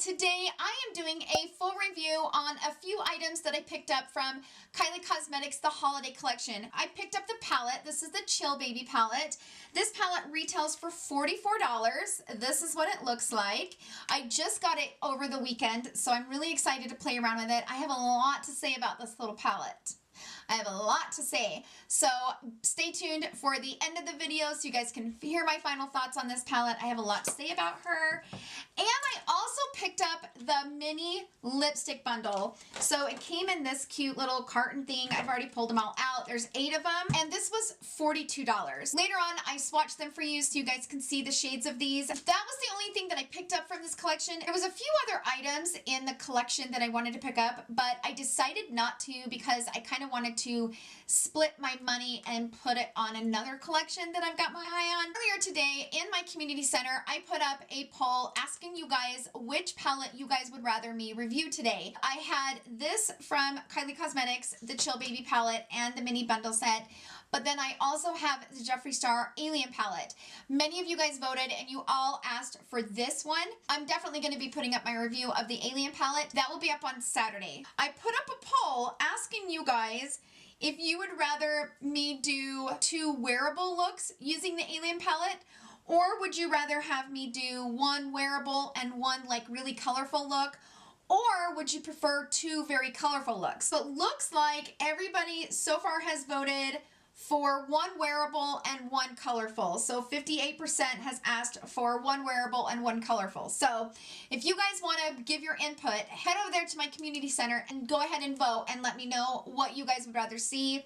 Today I am doing a full review on a few items that I picked up from Kylie Cosmetics the Holiday Collection. I picked up the palette. This is the Chill Baby palette. This palette retails for $44. This is what it looks like. I just got it over the weekend, so I'm really excited to play around with it. I have a lot to say about this little palette. I have a lot to say, so stay tuned for the end of the video so you guys can hear my final thoughts on this palette. I have a lot to say about her. And I also picked up the mini lipstick bundle. So it came in this cute little carton thing. I've already pulled them all out. There's 8 of them, and this was $42. Later on, I swatched them for you so you guys can see the shades of these. That was the only thing that I picked up from this collection. There was a few other items in the collection that I wanted to pick up, but I decided not to because I kind of wanted to split my money and put it on another collection that I've got my eye on. Earlier today in my community center, I put up a poll asking you guys which palette you guys would rather me review today. I had this from Kylie Cosmetics, the Chill Baby palette, and the mini bundle set. But then I also have the Jeffree Star Alien palette. Many of you guys voted and you all asked for this one. I'm definitely going to be putting up my review of the Alien palette. That will be up on Saturday. I put up a poll asking you guys if you would rather me do 2 wearable looks using the Alien palette, or would you rather have me do 1 wearable and 1 like really colorful look? Or would you prefer 2 very colorful looks? So it looks like everybody so far has voted for 1 wearable and 1 colorful. So 58% has asked for 1 wearable and 1 colorful. So if you guys want to give your input, head over there to my community center and go ahead and vote and let me know what you guys would rather see.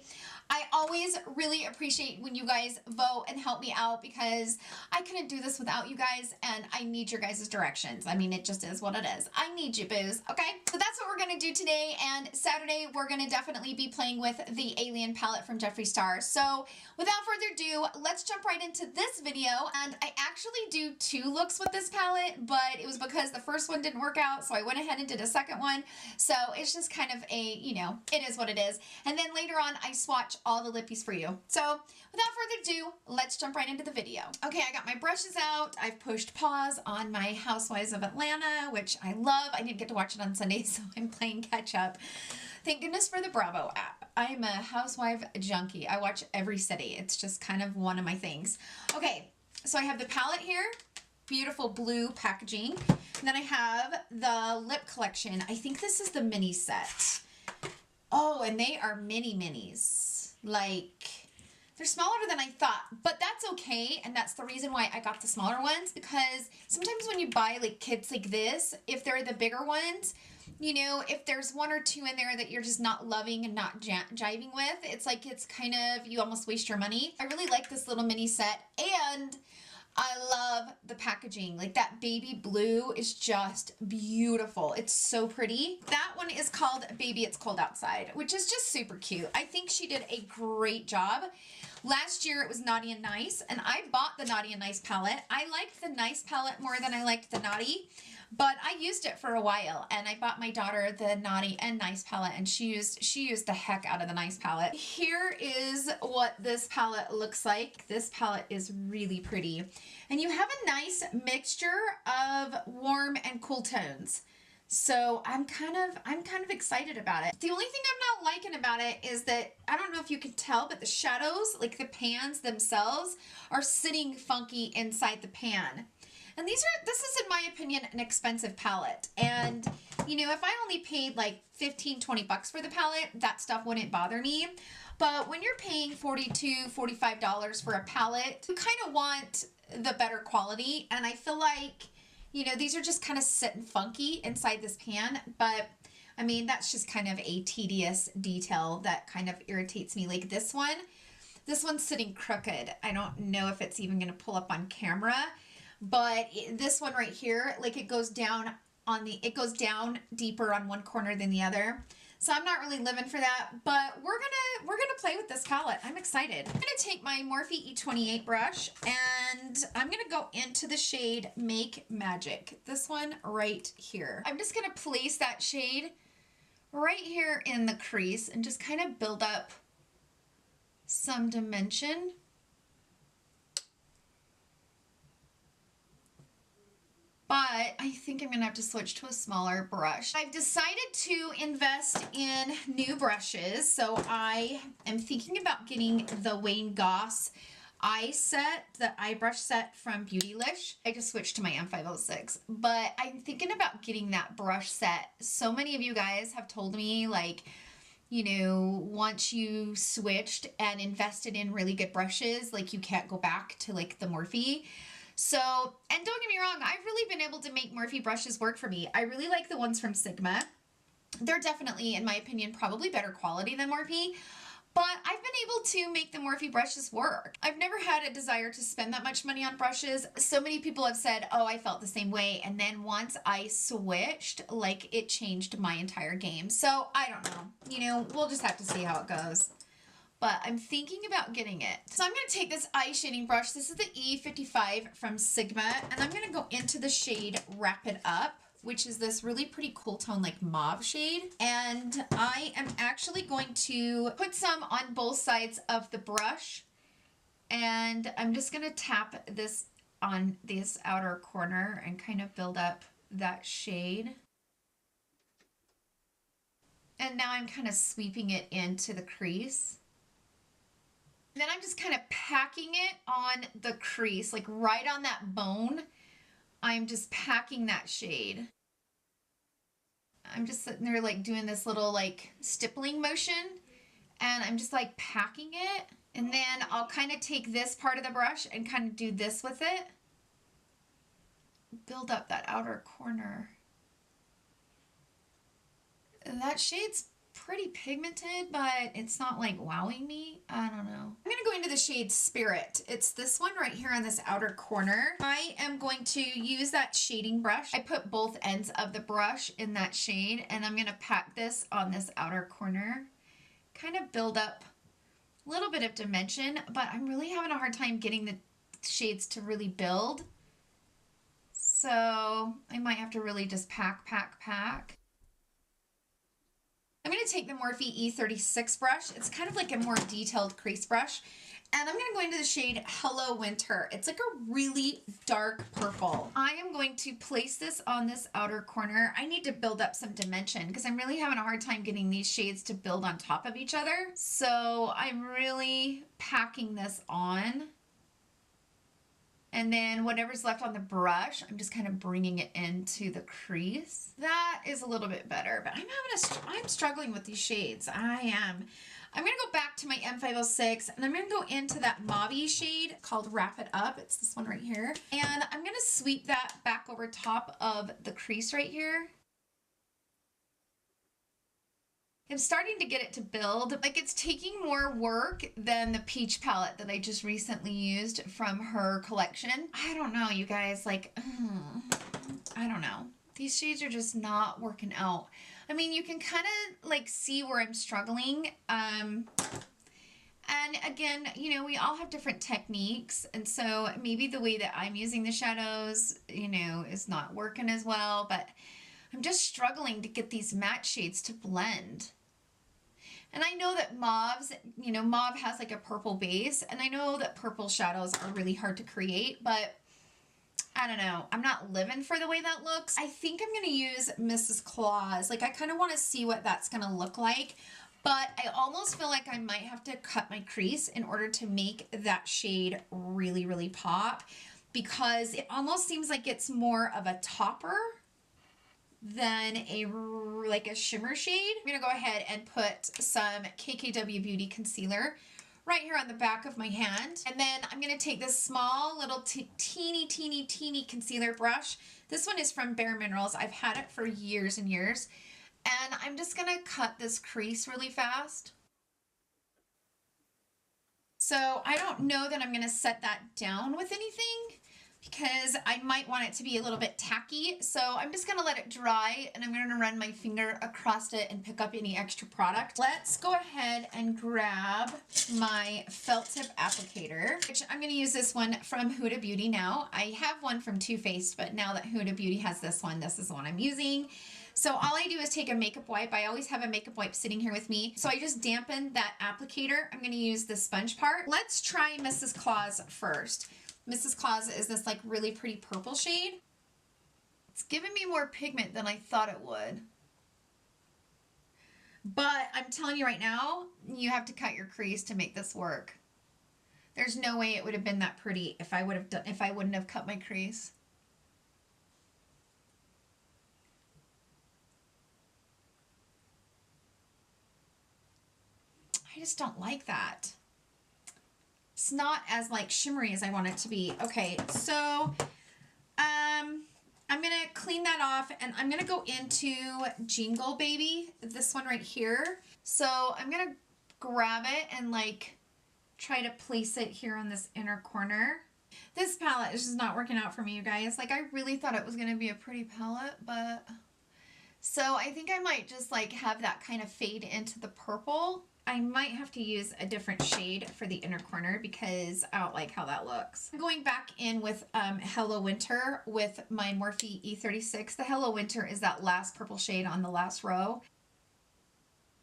I always really appreciate when you guys vote and help me out because I couldn't do this without you guys and I need your guys' directions. I mean, it just is what it is. I need you, boos, okay? So that's what we're going to do today, and Saturday we're going to definitely be playing with the Alien palette from Jeffree Star. So without further ado, let's jump right into this video. And I actually do 2 looks with this palette, but it was because the first one didn't work out, so I went ahead and did a second one. So it's just kind of a, you know, it is what it is. And then later on, I swatch all the lippies for you. So without further ado, let's jump right into the video. Okay, I got my brushes out. I've pushed pause on my Housewives of Atlanta, which I love. I didn't get to watch it on Sunday, so I'm playing catch up. Thank goodness for the Bravo app. I am a housewife junkie. I watch every city. It's just kind of one of my things. Okay, so I have the palette here. Beautiful blue packaging. And then I have the lip collection. I think this is the mini set. Oh, and they are mini minis. Like, they're smaller than I thought, but that's okay. And that's the reason why I got the smaller ones, because sometimes when you buy like kits like this, if they're the bigger ones, you know, if there's 1 or 2 in there that you're just not loving and not jiving with, it's like, it's kind of, you almost waste your money. I really like this little mini set, and I love the packaging. Like, that baby blue is just beautiful. It's so pretty. That one is called Baby It's Cold Outside, which is just super cute. I think she did a great job. Last year it was Naughty and Nice, and I bought the Naughty and Nice palette. I liked the Nice palette more than I liked the Naughty, but I used it for a while, and I bought my daughter the Naughty and Nice palette, and she used the heck out of the Nice palette. Here is what this palette looks like. This palette is really pretty, and you have a nice mixture of warm and cool tones. So I'm kind of excited about it. The only thing I'm not liking about it is that, I don't know if you can tell, but the shadows, like the pans themselves, are sitting funky inside the pan. And this is, in my opinion, an expensive palette. And, you know, if I only paid like 15, 20 bucks for the palette, that stuff wouldn't bother me. But when you're paying $42, $45 for a palette, you kind of want the better quality. And I feel like, you know, these are just kind of sitting funky inside this pan. But, I mean, that's just kind of a tedious detail that kind of irritates me. Like this one's sitting crooked. I don't know if it's even going to pull up on camera. But this one right here, like it goes down deeper on one corner than the other. So I'm not really living for that, but we're gonna play with this palette. I'm excited. I'm gonna take my Morphe E28 brush and I'm gonna go into the shade Make Magic. This one right here. I'm just gonna place that shade right here in the crease and just kind of build up some dimension. but I think I'm gonna have to switch to a smaller brush. I've decided to invest in new brushes, so I am thinking about getting the Wayne Goss eye set, the eye brush set from Beautylish. I just switched to my M506, but I'm thinking about getting that brush set. So many of you guys have told me, like, you know, once you switched and invested in really good brushes, like you can't go back to like the Morphe. So, and don't get me wrong, I've really been able to make Morphe brushes work for me. I really like the ones from Sigma. They're definitely, in my opinion, probably better quality than Morphe, but I've been able to make the Morphe brushes work. I've never had a desire to spend that much money on brushes. So many people have said, oh, I felt the same way. And then once I switched, like, it changed my entire game. So I don't know, you know, we'll just have to see how it goes. But I'm thinking about getting it. So I'm going to take this eye shading brush. This is the E55 from Sigma, and I'm going to go into the shade Wrap It Up, which is this really pretty cool tone, like mauve shade. And I am actually going to put some on both sides of the brush, and I'm just going to tap this on this outer corner and kind of build up that shade. And now I'm kind of sweeping it into the crease. Then I'm just kind of packing it on the crease, like right on that bone. I'm just packing that shade. I'm just sitting there like doing this little like stippling motion, and I'm just like packing it. And then I'll kind of take this part of the brush and kind of do this with it. Build up that outer corner. And that shade's pretty pigmented, but it's not like wowing me. I don't know. I'm gonna go into the shade Spirit. It's this one right here on this outer corner. I am going to use that shading brush. I put both ends of the brush in that shade, and I'm gonna pack this on this outer corner. Kind of build up a little bit of dimension, but I'm really having a hard time getting the shades to really build. So I might have to really just pack. I'm going to take the Morphe E36 brush. It's kind of like a more detailed crease brush. And I'm going to go into the shade Hello Winter. It's like a really dark purple. I am going to place this on this outer corner. I need to build up some dimension because I'm really having a hard time getting these shades to build on top of each other. So I'm really packing this on. And then whatever's left on the brush, I'm just kind of bringing it into the crease. That is a little bit better, but I'm struggling with these shades. I am. I'm going to go back to my M506, and I'm going to go into that mauve shade called Wrap It Up. It's this one right here. And I'm going to sweep that back over top of the crease right here. I'm starting to get it to build. Like, it's taking more work than the peach palette that I just recently used from her collection. I don't know, you guys, like, I don't know. These shades are just not working out. I mean, you can kind of like see where I'm struggling. And again, you know, we all have different techniques. And so maybe the way that I'm using the shadows, you know, is not working as well, but I'm just struggling to get these matte shades to blend. And I know that mauves, you know, mauve has like a purple base, and I know that purple shadows are really hard to create, but I don't know. I'm not living for the way that looks. I think I'm going to use Mrs. Claus. Like, I kind of want to see what that's going to look like, but I almost feel like I might have to cut my crease in order to make that shade really, really pop, because it almost seems like it's more of a topper than like a shimmer shade. I'm gonna go ahead and put some KKW Beauty concealer right here on the back of my hand, and then I'm gonna take this small little teeny concealer brush. This one is from Bare Minerals. I've had it for years and years, and I'm just gonna cut this crease really fast. So I don't know that I'm gonna set that down with anything, because I might want it to be a little bit tacky. So I'm just gonna let it dry, and I'm gonna run my finger across it and pick up any extra product. Let's go ahead and grab my felt tip applicator, which I'm gonna use this one from Huda Beauty now. I have one from Too Faced, but now that Huda Beauty has this one, this is the one I'm using. So all I do is take a makeup wipe. I always have a makeup wipe sitting here with me. So I just dampen that applicator. I'm gonna use the sponge part. Let's try Mrs. Claus first. Mrs. Claus is this like really pretty purple shade. It's giving me more pigment than I thought it would. But I'm telling you right now, you have to cut your crease to make this work. There's no way it would have been that pretty if I wouldn't have cut my crease. I just don't like that. It's not as like shimmery as I want it to be. Okay, so I'm gonna clean that off and I'm gonna go into Jingle Baby, this one right here. So I'm gonna grab it and like try to place it here on this inner corner. This palette is just not working out for me, you guys. Like I really thought it was gonna be a pretty palette, but so I think I might just like have that kind of fade into the purple. I might have to use a different shade for the inner corner because I don't like how that looks. I'm going back in with Hello Winter with my Morphe E36. The Hello Winter is that last purple shade on the last row.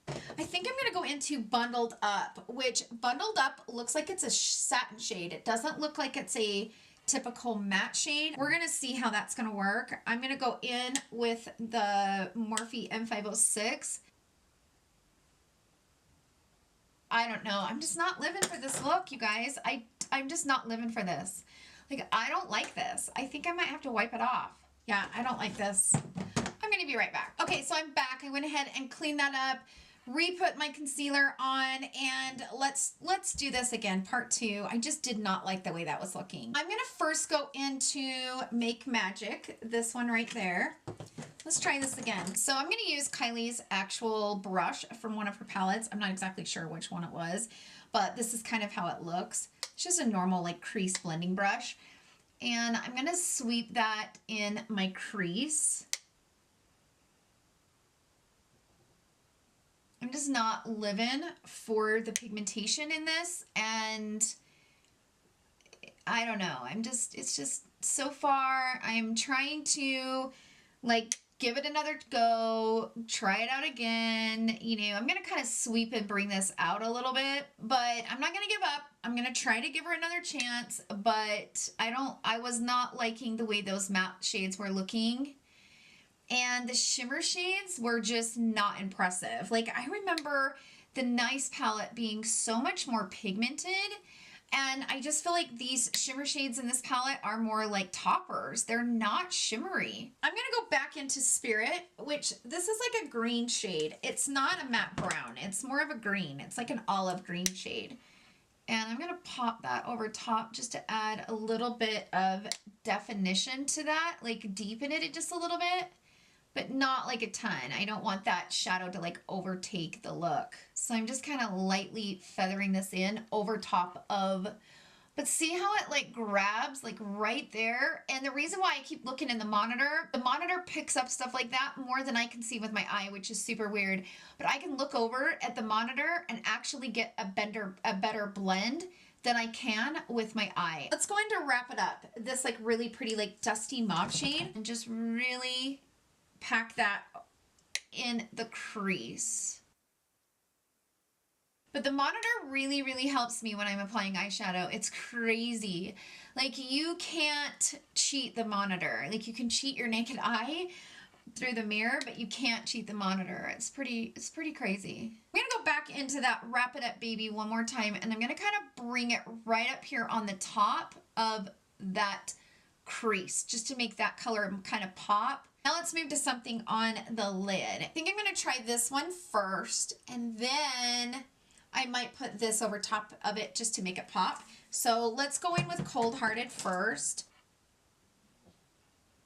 I think I'm going to go into Bundled Up, which Bundled Up looks like it's a satin shade. It doesn't look like it's a typical matte shade. We're going to see how that's going to work. I'm going to go in with the Morphe M506. I don't know. I'm just not living for this look, you guys. I'm just not living for this. Like, I don't like this. I think I might have to wipe it off. Yeah, I don't like this. I'm going to be right back. Okay, so I'm back. I went ahead and cleaned that up, re-put my concealer on, and let's do this again, part 2. I just did not like the way that was looking. I'm going to first go into Make Magic, this one right there. Let's try this again. So I'm going to use Kylie's actual brush from one of her palettes. I'm not exactly sure which one it was, but this is kind of how it looks. It's just a normal like crease blending brush. And I'm going to sweep that in my crease. I'm just not living for the pigmentation in this, and I don't know. It's just so far I'm trying to like give it another go, try it out again. You know, I'm going to kind of sweep and bring this out a little bit, but I'm not going to give up. I'm going to try to give her another chance, but I was not liking the way those matte shades were looking. And the shimmer shades were just not impressive. Like, I remember the Nice palette being so much more pigmented, and I just feel like these shimmer shades in this palette are more like toppers. They're not shimmery. I'm going to go back into Spirit, which this is like a green shade. It's not a matte brown. It's more of a green. It's like an olive green shade. And I'm going to pop that over top just to add a little bit of definition to that, like deepen it just a little bit, but not like a ton. I don't want that shadow to like overtake the look. So I'm just kind of lightly feathering this in over top of, but see how it like grabs like right there? And the reason why I keep looking in the monitor picks up stuff like that more than I can see with my eye, which is super weird. But I can look over at the monitor and actually get a better blend than I can with my eye. Let's go into Wrap It Up. This like really pretty like dusty mauve shade, and just really pack that in the crease. But the monitor really, really helps me when I'm applying eyeshadow. It's crazy. Like, you can't cheat the monitor. Like, you can cheat your naked eye through the mirror, but you can't cheat the monitor. It's pretty crazy. I'm gonna go back into that Wrap It Up Baby one more time, and I'm gonna kind of bring it right up here on the top of that crease, just to make that color kind of pop. Now let's move to something on the lid. I think I'm gonna try this one first, and then I might put this over top of it just to make it pop. So let's go in with Cold Hearted first.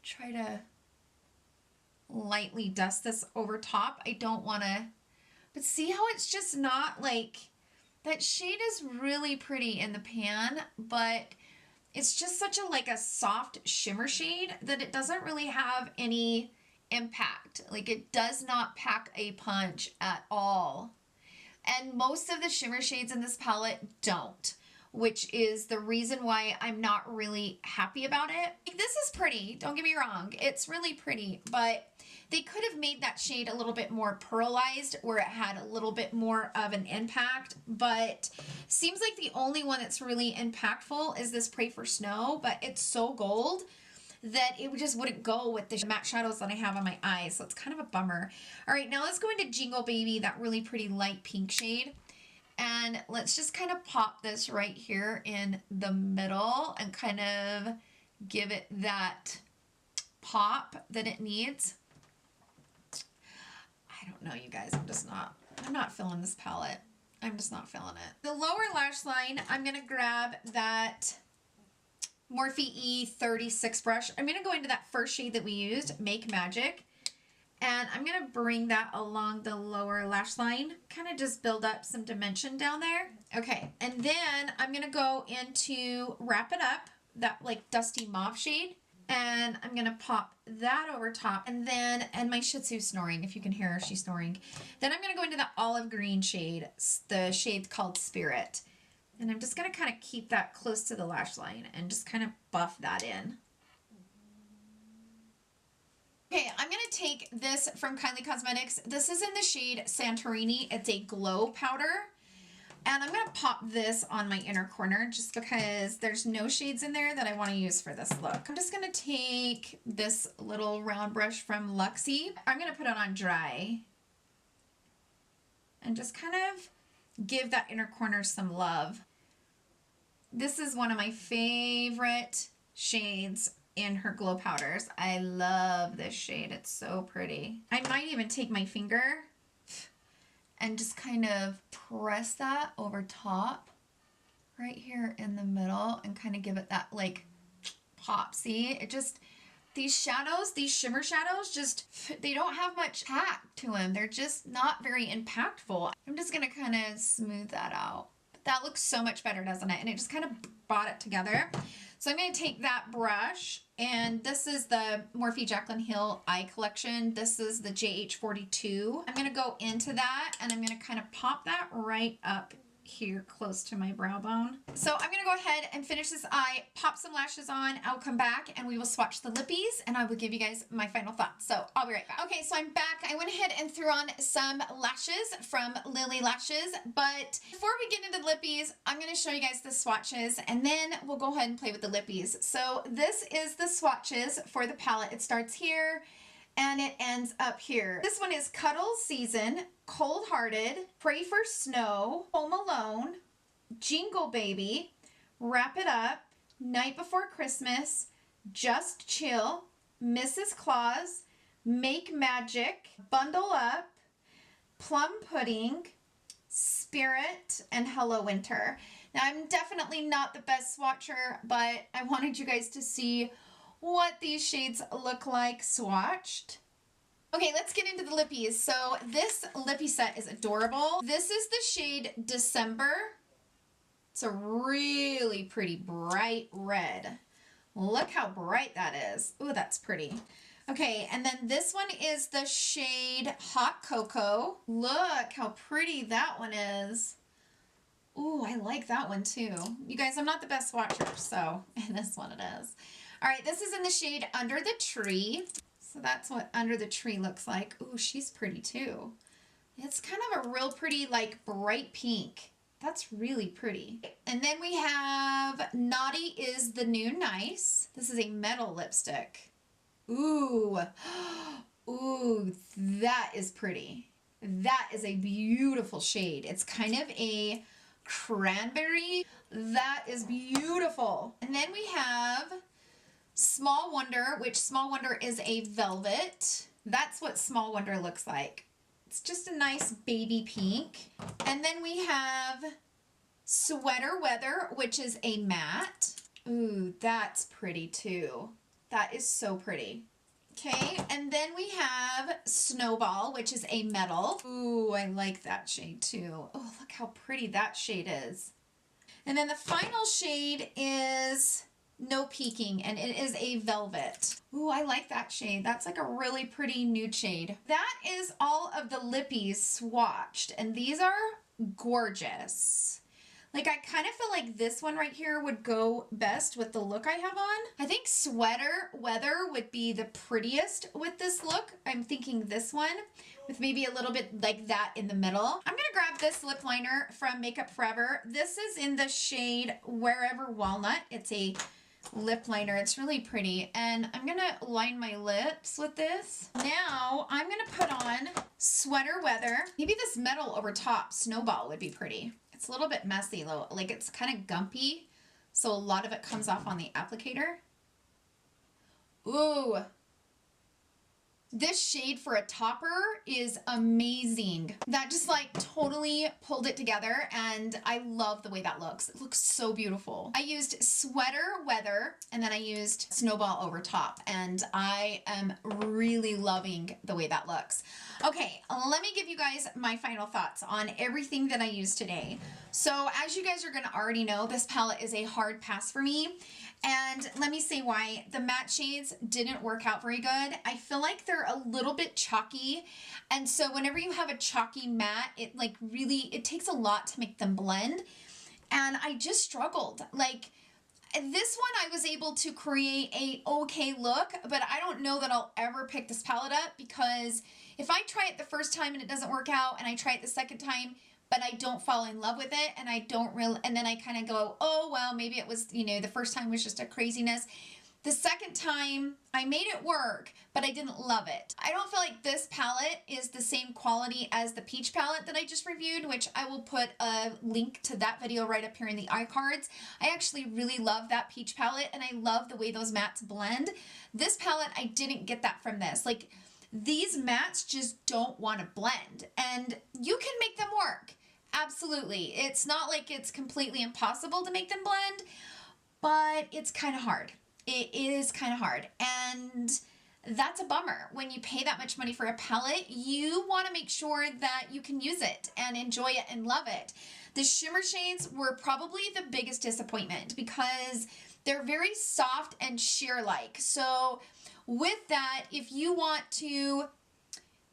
Try to lightly dust this over top. I don't want to, but see how it's just not like, that shade is really pretty in the pan, but it's just such a like a soft shimmer shade that it doesn't really have any impact. Like, it does not pack a punch at all. And most of the shimmer shades in this palette don't, which is the reason why I'm not really happy about it. Like, this is pretty, don't get me wrong, it's really pretty, but they could have made that shade a little bit more pearlized where it had a little bit more of an impact, but seems like the only one that's really impactful is this Pray for Snow, but it's so gold that it just wouldn't go with the matte shadows that I have on my eyes. So it's kind of a bummer. All right, now let's go into Jingle Baby, that really pretty light pink shade. And let's just kind of pop this right here in the middle and kind of give it that pop that it needs. I don't know, you guys, I'm not feeling this palette. I'm just not feeling it. The lower lash line, I'm gonna grab that Morphe E36 brush. I'm gonna go into that first shade that we used, Make Magic, and I'm gonna bring that along the lower lash line, kind of just build up some dimension down there. Okay, and then I'm gonna go into Wrap It Up, that like dusty mauve shade, and I'm gonna pop that over top, and then, and my Shih Tzu snoring, if you can hear her, she's snoring. Then I'm gonna go into the olive green shade, the shade called Spirit. And I'm just gonna kind of keep that close to the lash line and just kind of buff that in. Okay, I'm gonna take this from Kylie Cosmetics. This is in the shade Santorini. It's a glow powder. And I'm gonna pop this on my inner corner just because there's no shades in there that I wanna use for this look. I'm just gonna take this little round brush from Luxie. I'm gonna put it on dry and just kind of give that inner corner some love. This is one of my favorite shades in her glow powders. I love this shade. It's so pretty. I might even take my finger and just kind of press that over top right here in the middle and kind of give it that like pop. See, it just, these shadows, these shimmer shadows, just, they don't have much pack to them. They're just not very impactful. I'm just gonna kind of smooth that out. That looks so much better, doesn't it? And it just kind of brought it together. So I'm going to take that brush, and this is the Morphe Jaclyn Hill Eye Collection. This is the JH42. I'm going to go into that, and I'm going to kind of pop that right up here close to my brow bone. So I'm going to go ahead and finish this eye, pop some lashes on. I'll come back and we will swatch the lippies and I will give you guys my final thoughts. So I'll be right back. Okay, so I'm back. I went ahead and threw on some lashes from Lily Lashes, but before we get into the lippies, I'm going to show you guys the swatches and then we'll go ahead and play with the lippies. So this is the swatches for the palette. It starts here and it ends up here. This one is Cuddle Season, Cold Hearted, Pray for Snow, Home Alone, Jingle Baby, Wrap It Up, Night Before Christmas, Just Chill, Mrs. Claus, Make Magic, Bundle Up, Plum Pudding, Spirit, and Hello Winter. Now I'm definitely not the best swatcher, but I wanted you guys to see what these shades look like swatched. Okay, let's get into the lippies. So this lippy set is adorable. This is the shade December. It's a really pretty bright red. Look how bright that is. Ooh, that's pretty. Okay, and then this one is the shade Hot Cocoa. Look how pretty that one is. Ooh, I like that one too. You guys, I'm not the best swatcher, so and this one it is. All right, this is in the shade Under the Tree. So that's what Under the Tree looks like. Ooh, she's pretty too. It's kind of a real pretty, like, bright pink. That's really pretty. And then we have Naughty is the New Nice. This is a metal lipstick. Ooh. Ooh, that is pretty. That is a beautiful shade. It's kind of a cranberry. That is beautiful. And then we have Small Wonder, which Small Wonder is a velvet. That's what Small Wonder looks like. It's just a nice baby pink. And then we have Sweater Weather, which is a matte. Ooh, that's pretty too. That is so pretty. Okay, and then we have Snowball, which is a metal. Ooh, I like that shade too. Oh, look how pretty that shade is. And then the final shade is No Peeking, and it is a velvet. Ooh, I like that shade. That's like a really pretty nude shade. That is all of the lippies swatched, and these are gorgeous. Like, I kind of feel like this one right here would go best with the look I have on. I think Sweater Weather would be the prettiest with this look. I'm thinking this one with maybe a little bit like that in the middle. I'm gonna grab this lip liner from Makeup Forever. This is in the shade Wherever Walnut. It's a lip liner. It's really pretty. And I'm going to line my lips with this. Now I'm going to put on Sweater Weather. Maybe this metal over top, Snowball, would be pretty. It's a little bit messy though. Like it's kind of gumpy. So a lot of it comes off on the applicator. Ooh. This shade for a topper is amazing. That just like totally pulled it together and I love the way that looks. It looks so beautiful. I used Sweater Weather and then I used Snowball over top and I am really loving the way that looks. Okay, let me give you guys my final thoughts on everything that I used today. So as you guys are gonna already know, this palette is a hard pass for me. And let me say why. The matte shades didn't work out very good. I feel like they're a little bit chalky. And so whenever you have a chalky matte, it like really, it takes a lot to make them blend. And I just struggled. Like this one I was able to create a okay look, but I don't know that I'll ever pick this palette up because if I try it the first time and it doesn't work out and I try it the second time, but I don't fall in love with it and I don't really, and then I kind of go, oh, well, maybe it was, you know, the first time was just a craziness. The second time I made it work, but I didn't love it. I don't feel like this palette is the same quality as the peach palette that I just reviewed, which I will put a link to that video right up here in the iCards. I actually really love that peach palette and I love the way those mattes blend. This palette, I didn't get that from this. Like these mattes just don't want to blend and you can make them work. Absolutely. It's not like it's completely impossible to make them blend, but it's kind of hard. It is kind of hard. And that's a bummer. When you pay that much money for a palette, you want to make sure that you can use it and enjoy it and love it. The shimmer shades were probably the biggest disappointment because they're very soft and sheer-like. So with that, if you want to,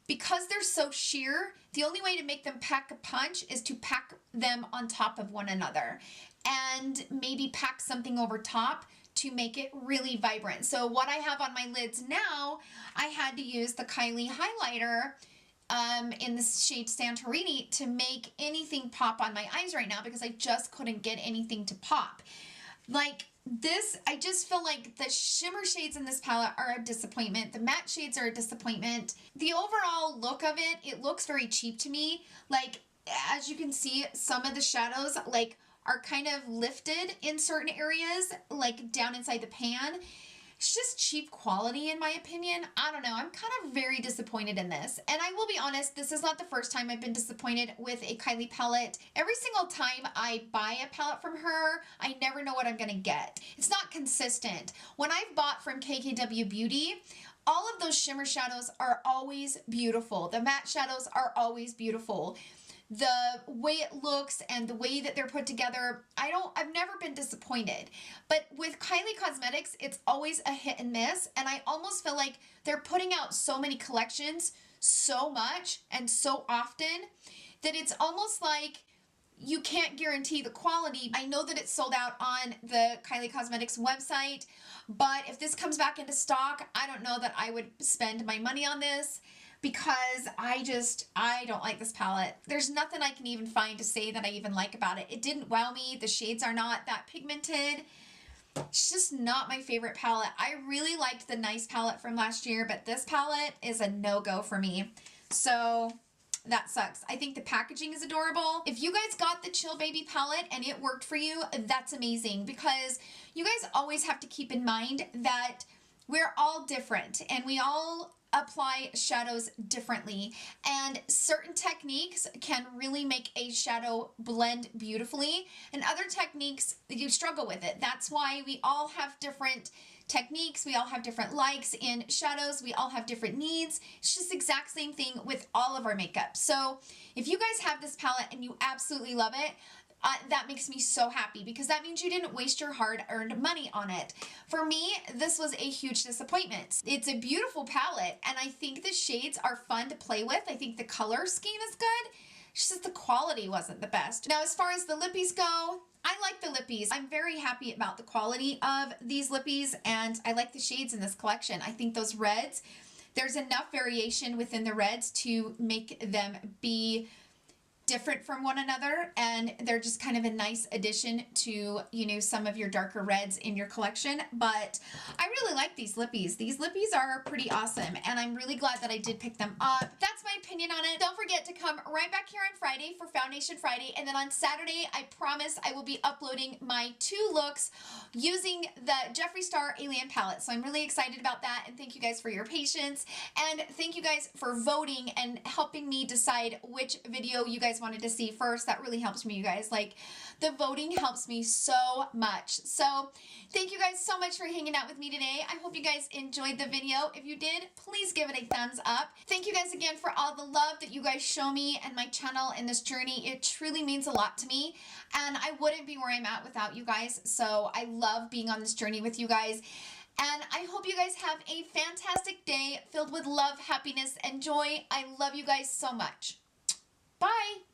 because they're so sheer, the only way to make them pack a punch is to pack them on top of one another and maybe pack something over top to make it really vibrant. So what I have on my lids now, I had to use the Kylie highlighter in the shade Santorini to make anything pop on my eyes right now because I just couldn't get anything to pop. Like this, I just feel like the shimmer shades in this palette are a disappointment. The matte shades are a disappointment. The overall look of it, it looks very cheap to me. Like, as you can see, some of the shadows, like, are kind of lifted in certain areas, like down inside the pan. It's just cheap quality in my opinion. I don't know. I'm kind of very disappointed in this. And I will be honest, this is not the first time I've been disappointed with a Kylie palette. Every single time I buy a palette from her, I never know what I'm going to get. It's not consistent. When I've bought from KKW Beauty, all of those shimmer shadows are always beautiful. The matte shadows are always beautiful. The way it looks and the way that they're put together, I've never been disappointed. But with Kylie Cosmetics, it's always a hit and miss, and I almost feel like they're putting out so many collections so much and so often that it's almost like you can't guarantee the quality. I know that it's sold out on the Kylie Cosmetics website, but if this comes back into stock, I don't know that I would spend my money on this, because I don't like this palette. There's nothing I can even find to say that I even like about it. It didn't wow me. The shades are not that pigmented. It's just not my favorite palette. I really liked the Nice palette from last year, but this palette is a no-go for me. So that sucks. I think the packaging is adorable. If you guys got the Chill Baby palette and it worked for you, that's amazing, because you guys always have to keep in mind that we're all different and we all apply shadows differently, and certain techniques can really make a shadow blend beautifully, and other techniques you struggle with it. That's why we all have different techniques, we all have different likes in shadows, we all have different needs. It's just the exact same thing with all of our makeup. So if you guys have this palette and you absolutely love it, that makes me so happy, because that means you didn't waste your hard-earned money on it. For me, this was a huge disappointment. It's a beautiful palette, and I think the shades are fun to play with. I think the color scheme is good. It's just the quality wasn't the best. Now, as far as the lippies go, I like the lippies. I'm very happy about the quality of these lippies, and I like the shades in this collection. I think those reds, there's enough variation within the reds to make them be different from one another, and they're just kind of a nice addition to, you know, some of your darker reds in your collection. But I really like these lippies. These lippies are pretty awesome, and I'm really glad that I did pick them up. That's my opinion on it. Don't forget to come right back here on Friday for Foundation Friday, and then on Saturday, I promise I will be uploading my 2 looks using the Jeffree Star Alien palette. So I'm really excited about that, and thank you guys for your patience, and thank you guys for voting and helping me decide which video you guys wanted to see first. That really helps me, you guys. Like, the voting helps me so much. So thank you guys so much for hanging out with me today. I hope you guys enjoyed the video. If you did, please give it a thumbs up. Thank you guys again for all the love that you guys show me and my channel in this journey. It truly means a lot to me, and I wouldn't be where I'm at without you guys. So I love being on this journey with you guys. And I hope you guys have a fantastic day filled with love, happiness, and joy. I love you guys so much. Bye.